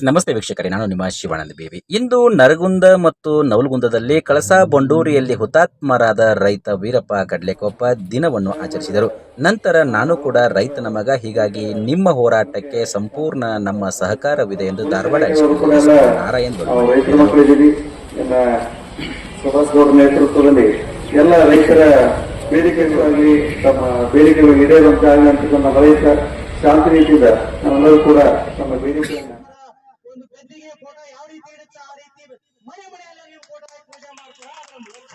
ನಮಸ್ತೆ ವೀಕ್ಷಕರೇ, ನಾನು ನಿಮ್ಮ ಶಿವಾನಂದ ಬೇವಿ. ಇಂದು ನರಗುಂದ ಮತ್ತು ನವಲಗುಂದದಲ್ಲಿ ಕಳಸಾ ಬಂಡೂರಿಯಲ್ಲಿ ಹುತಾತ್ಮರಾದ ರೈತ ವೀರಪ್ಪ ಕಡ್ಲೆಕೊಪ್ಪ ದಿನವನ್ನು ಆಚರಿಸಿದರು. ನಂತರ ನಾನು ಕೂಡ ರೈತನ ಮಗ, ಹೀಗಾಗಿ ನಿಮ್ಮ ಹೋರಾಟಕ್ಕೆ ಸಂಪೂರ್ಣ ನಮ್ಮ ಸಹಕಾರವಿದೆ ಎಂದು ಧಾರವಾಡ ನಾರಾಯಣ್ ನೇತೃತ್ವದಲ್ಲಿ ಎಲ್ಲ ರೈತರ ಬೇಡಿಕೆಗಳಾಗಿ ತಮ್ಮ ಬೇಡಿಕೆಗಳು ಈಡೇರುವಂತಾಗಲಿ ಅಂತ ನಮ್ಮ ರೈತ ಶಾಂತಿ ರೀತಿಯಿಂದ ನಾವೆಲ್ಲರೂ ಕೂಡ ನಮ್ಮ ಬೇಡಿಕೆಯನ್ನು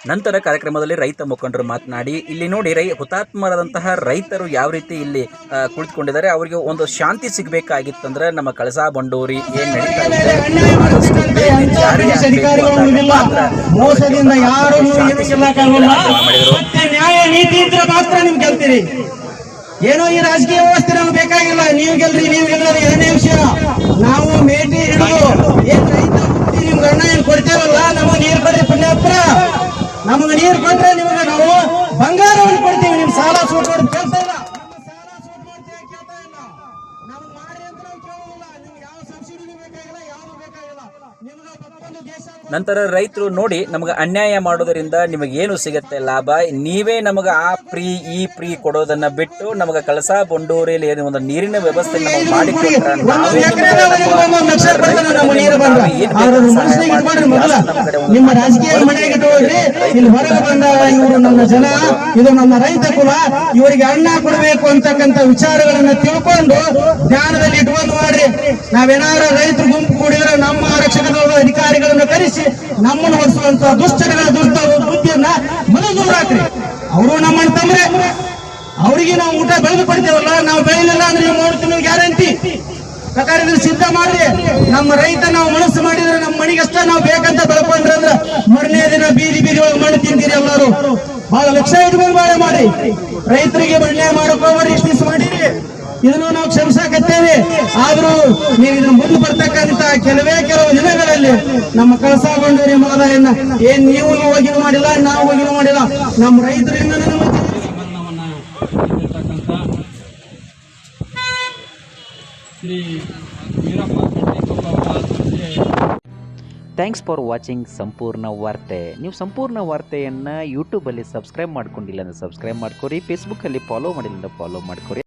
ನಂತರ ಕಾರ್ಯಕ್ರಮದಲ್ಲಿ ರೈತ ಮುಖಂಡರು ಮಾತನಾಡಿ, ಇಲ್ಲಿ ನೋಡಿ ಹುತಾತ್ಮರಾದಂತಹ ರೈತರು ಯಾವ ರೀತಿ ಇಲ್ಲಿ ಕುಳಿತುಕೊಂಡಿದ್ದಾರೆ, ಅವರಿಗೆ ಒಂದು ಶಾಂತಿ ಸಿಗಬೇಕಾಗಿತ್ತಂದ್ರೆ ನಮ್ಮ ಕಳಸಾ ಬಂಡೂರಿ ಏನ್ ನಡೀತಾ ಇದೆ ಏನೋ ಈ ರಾಜಕೀಯ ವ್ಯವಸ್ಥೆ ನಮ್ಗೆ ಬೇಕಾಗಿಲ್ಲ. ನೀವು ಗೆಲ್ರಿ ಎರಡನೇ ವಿಷಯ, ನಾವು ಮೇಟಿ ಹಿಡಿದು ಏನ್ ರೈತ ನಿಮ್ಗೆ ಅಣ್ಣ ಏನ್ ಕೊಡ್ತೇವಲ್ಲ, ನಮಗೆ ನೀರು ಕೊಡ್ರಿ ಪುಣ್ಯಾತ್ರ, ನಮಗೆ ನೀರು ಕೊಟ್ರೆ ನಿಮಗೆ ನಾವು ಬಂಗಾರವನ್ನು ಕೊಡ್ತೀವಿ. ನಿಮ್ ಸಾಲ ಸೂಟ್ ಮಾಡಿ ಕೆಲಸ ಇಲ್ಲ, ಸಾಲ ಸೂಟ್ ಮಾಡ್ತೀವಿ ಕೇಳ್ತಾ ಇಲ್ಲ, ನಮ್ಗೆ ಮಾಡಿ ಅಂತ ನಾವು ಕೇಳೋದಿಲ್ಲ. ನಿಮ್ಗೆ ಯಾವ ಸಬ್ಸಿಡಿ ಬೇಕಾಗಿಲ್ಲ, ಯಾವ್ದು ಬೇಕಾಗಿಲ್ಲ. ನಿಮ್ಗೆ ಮತ್ತೊಂದು ದೇಶ ನಂತರ ರೈತರು ನೋಡಿ, ನಮಗೆ ಅನ್ಯಾಯ ಮಾಡೋದರಿಂದ ನಿಮಗೆ ಏನು ಸಿಗತ್ತೆ ಲಾಭ, ನೀವೇ ನಮಗೆ ಆ ಫ್ರೀ ಈ ಫ್ರೀ ಕೊಡೋದನ್ನ ಬಿಟ್ಟು ನಮಗೆ ಕಳಸಾ ಬಂಡೂರಿಯಲ್ಲಿ ಏನು ಒಂದು ನೀರಿನ ವ್ಯವಸ್ಥೆ ನಮಗೆ ಮಾಡಿಕೊಟ್ರೆ ನಿಮ್ಮ ರಾಜಕೀಯ ಮನೆಗೆ ಹೋಗ್ರಿ, ಇಲ್ಲಿ ಹೊರಗೆ ಬಂದ ಇವರು ನಮ್ಮ ಜನ, ಇದು ನಮ್ಮ ರೈತ ಕುಲ, ಇವರಿಗೆ ಅನ್ನ ಕೊಡಬೇಕು ಅಂತಕ್ಕಂಥ ವಿಚಾರಗಳನ್ನ ತಿಳ್ಕೊಂಡು ಜ್ಞಾನದಲ್ಲಿ ಇಟ್ಕೊಂಡು ಮಾಡ್ರಿ. ನಾವೇನಾದ್ರೂ ರೈತರು ಗುಂಪು ಕೂಡಿದ್ರೆ ನಮ್ಮ ಆರಕ್ಷಕ ಅಧಿಕಾರಿಗಳನ್ನು ಕರೆಸಿ ನಮ್ಮನ್ನು ಹೊರಿಸುವಂತ ದುಷ್ಟಗಳ ಬುದ್ಧಿಯನ್ನ ಮನದೂರ ಹಾಕ್ರಿ. ಅವರು ನಮ್ಮನ್ನು ತಂದ್ರೆ ಅವರಿಗೆ ನಾವು ಊಟ ಬೆಳೆದು ಕೊಡ್ತೇವಲ್ಲ, ನಾವು ಬೆಳೆಯಲಿಲ್ಲ ಅಂದ್ರೆ ನೀವು ನೋಡ್ತೀವಿ ಗ್ಯಾರಂಟಿ ಪ್ರಕಾರ ಸಿದ್ಧ ಮಾಡ್ರಿ. ನಮ್ಮ ರೈತ ನಾವು ಮನಸ್ಸು ಮಾಡಿದ್ರೆ ನಮ್ಮ ಮನೆಗಷ್ಟ ನಾವು ಬೇಕಂತ ಬೆಳ್ಕೊಂಡ್ರೆ ಅಂದ್ರೆ ಮರನೇ ದಿನ ಬೀದಿ ಒಳಗೆ ಮಣ್ಣು ತಿಂತೀರಿ. ಎಲ್ಲರೂ ಬಹಳ ಲಕ್ಷ ಇಟ್ಕೊಂಡು ಬಾಳೆ ಮಾಡಿ ರೈತರಿಗೆ ಮಣ್ಣೆ ಮಾಡೋಕೋಬರಿ ಇಷ್ಟು ಮಾಡಿರಿ, ಇದನ್ನು ನಾವು ಕ್ಷಮಿಸಾಕತ್ತೇವೆ. ಆದ್ರೂ ನೀವು ಇದನ್ನ ಮುಂದೆ ಬರ್ತಕ್ಕಂತ ಕೆಲವು ದಿನಗಳಲ್ಲಿ ನಮ್ಮ ಕಳಸಾ ಬಂಡೂರಿ ಮಾದರಿಯನ್ನ ಏನ್ ನೀವು ಹೋಗಿನೂ ಮಾಡಿಲ್ಲ, ನಾವು ಹೋಗಿನೂ ಮಾಡಿಲ್ಲ, ನಮ್ಮ ರೈತರಿಂದ ಥ್ಯಾಂಕ್ಸ್ ಫಾರ್ ವಾಚಿಂಗ್ ಸಂಪೂರ್ಣ ವಾರ್ತೆ. ನೀವು ಸಂಪೂರ್ಣ ವಾರ್ತೆಯನ್ನು ಯೂಟ್ಯೂಬಲ್ಲಿ ಸಬ್ಸ್ಕ್ರೈಬ್ ಮಾಡ್ಕೊಂಡಿಲ್ಲ ಅಂದರೆ ಸಬ್ಸ್ಕ್ರೈಬ್ ಮಾಡ್ಕೊರಿ, ಫೇಸ್ಬುಕ್ಕಲ್ಲಿ ಫಾಲೋ ಮಾಡಿಲ್ಲ ಅಂದರೆ ಫಾಲೋ ಮಾಡ್ಕೊರಿ.